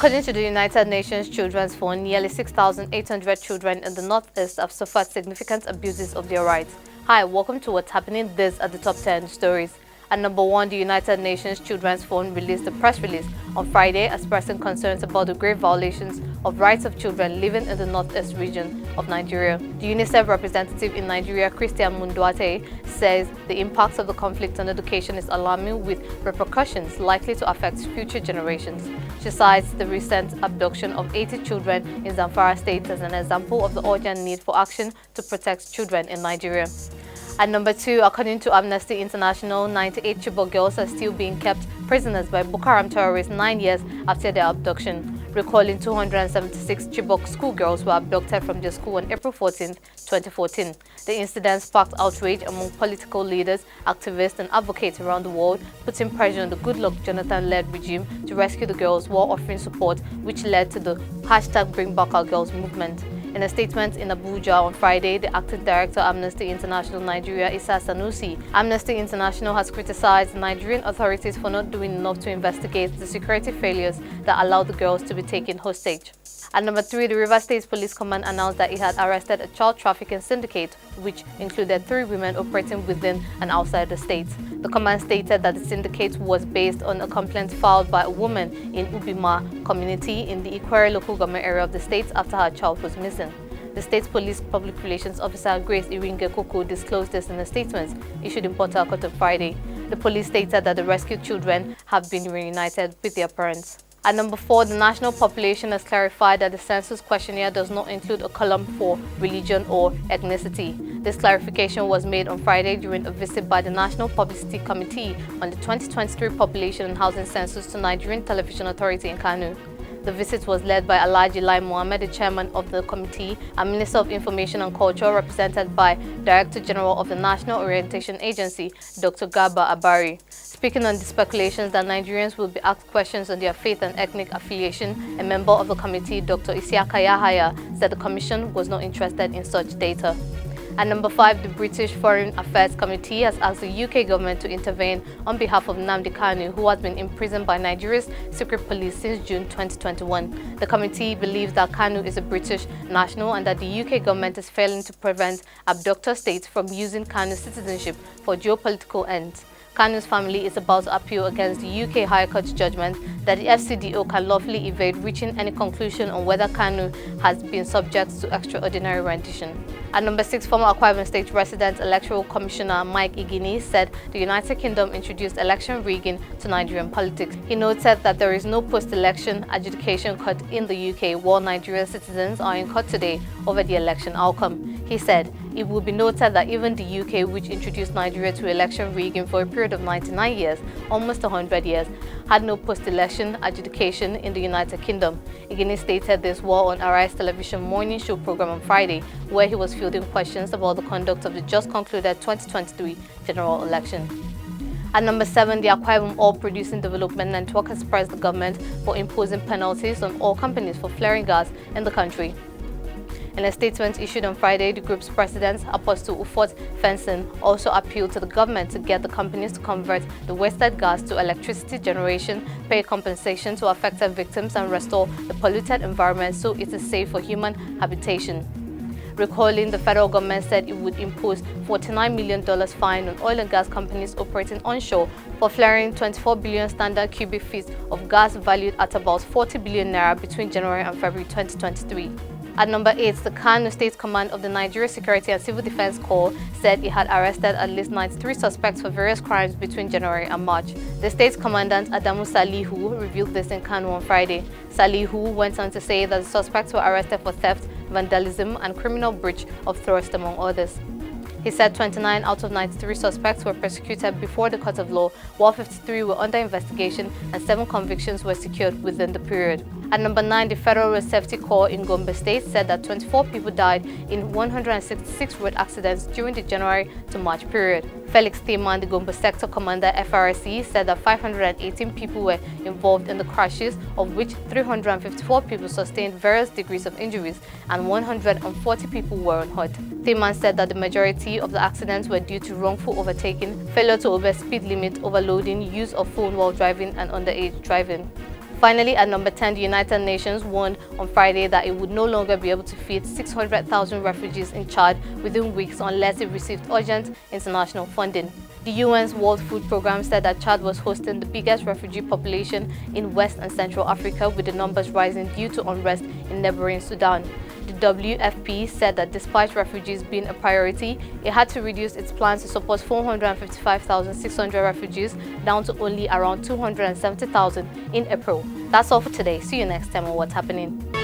According to the United Nations Children's Fund, nearly 6,800 children in the Northeast have suffered significant abuses of their rights. Hi, welcome to What's Happening. This are the top 10 stories. At number 1, the United Nations Children's Fund released a press release on Friday expressing concerns about the grave violations of rights of children living in the northeast region of Nigeria. The UNICEF representative in Nigeria, Christian Munduate, says the impacts of the conflict on education is alarming, with repercussions likely to affect future generations. She cites the recent abduction of 80 children in Zamfara State as an example of the urgent need for action to protect children in Nigeria. At number 2, according to Amnesty International, 98 Chibok girls are still being kept prisoners by Boko Haram terrorists 9 years after their abduction. Recalling 276 Chibok schoolgirls were abducted from their school on April 14, 2014. The incident sparked outrage among political leaders, activists, and advocates around the world, putting pressure on the Goodluck Jonathan-led regime to rescue the girls while offering support, which led to the #BringBackOurGirls movement. In a statement in Abuja on Friday, the acting director of Amnesty International Nigeria, Issa Sanusi, Amnesty International has criticized the Nigerian authorities for not doing enough to investigate the security failures that allowed the girls to be taken hostage. At number 3, the Rivers State Police Command announced that it had arrested a child trafficking syndicate, which included 3 women operating within and outside the state. The command stated that the syndicate was based on a complaint filed by a woman in Ubima community in the Ikwere local government area of the state after her child was missing. The state police public relations officer Grace Iringe Koko disclosed this in a statement issued in Port Harcourt on Friday. The police stated that the rescued children have been reunited with their parents. At number 4, the National Population has clarified that the census questionnaire does not include a column for religion or ethnicity. This clarification was made on Friday during a visit by the National Publicity Committee on the 2023 Population and Housing Census to Nigerian Television Authority in Kano. The visit was led by Alhaji Lai Mohammed, the chairman of the committee, and Minister of Information and Culture, represented by Director General of the National Orientation Agency, Dr. Garba Abari. Speaking on the speculations that Nigerians will be asked questions on their faith and ethnic affiliation, a member of the committee, Dr. Isiaka Yahaya, said the Commission was not interested in such data. At number 5, the British Foreign Affairs Committee has asked the UK government to intervene on behalf of Nnamdi Kanu, who has been imprisoned by Nigeria's secret police since June 2021. The committee believes that Kanu is a British national and that the UK government is failing to prevent abductor states from using Kanu's citizenship for geopolitical ends. Kanu's family is about to appeal against the UK High Court's judgment that the FCDO can lawfully evade reaching any conclusion on whether Kanu has been subject to extraordinary rendition. At number 6, former Akwa Ibom State Resident Electoral Commissioner Mike Igini said the United Kingdom introduced election rigging to Nigerian politics. He noted that there is no post-election adjudication court in the UK, while Nigerian citizens are in court today over the election outcome. He said, "It will be noted that even the UK, which introduced Nigeria to election rigging for a period of 99 years, almost 100 years, had no post-election adjudication in the United Kingdom." Igini stated this while on Arise television morning show program on Friday, where he was fielding questions about the conduct of the just concluded 2023 general election. At number 7, the Akwa Ibom Oil Producing Development Network has pressed the government for imposing penalties on oil companies for flaring gas in the country. In a statement issued on Friday, the group's president, Apostle Ufot Fenson, also appealed to the government to get the companies to convert the wasted gas to electricity generation, pay compensation to affected victims, and restore the polluted environment so it is safe for human habitation. Recalling, the federal government said it would impose $49 million fine on oil and gas companies operating onshore for flaring 24 billion standard cubic feet of gas valued at about 40 billion naira between January and February 2023. At number 8, the Kano State Command of the Nigeria Security and Civil Defense Corps said it had arrested at least 93 suspects for various crimes between January and March. The state's commandant, Adamu Salihu, revealed this in Kano on Friday. Salihu went on to say that the suspects were arrested for theft, vandalism, and criminal breach of trust, among others. He said 29 out of 93 suspects were prosecuted before the court of law, while 53 were under investigation and 7 convictions were secured within the period. At number 9, the Federal Road Safety Corps in Gombe State said that 24 people died in 166 road accidents during the January to March period. Felix Teman, the Gombe Sector Commander FRC, said that 518 people were involved in the crashes, of which 354 people sustained various degrees of injuries and 140 people were unhurt. Teman said that the majority of the accidents were due to wrongful overtaking, failure to obey speed limit, overloading, use of phone while driving, and underage driving. Finally, at number 10, the United Nations warned on Friday that it would no longer be able to feed 600,000 refugees in Chad within weeks unless it received urgent international funding. The UN's World Food Programme said that Chad was hosting the biggest refugee population in West and Central Africa, with the numbers rising due to unrest in neighboring Sudan. The WFP said that despite refugees being a priority, it had to reduce its plans to support 455,600 refugees down to only around 270,000 in April. That's all for today. See you next time on What's Happening.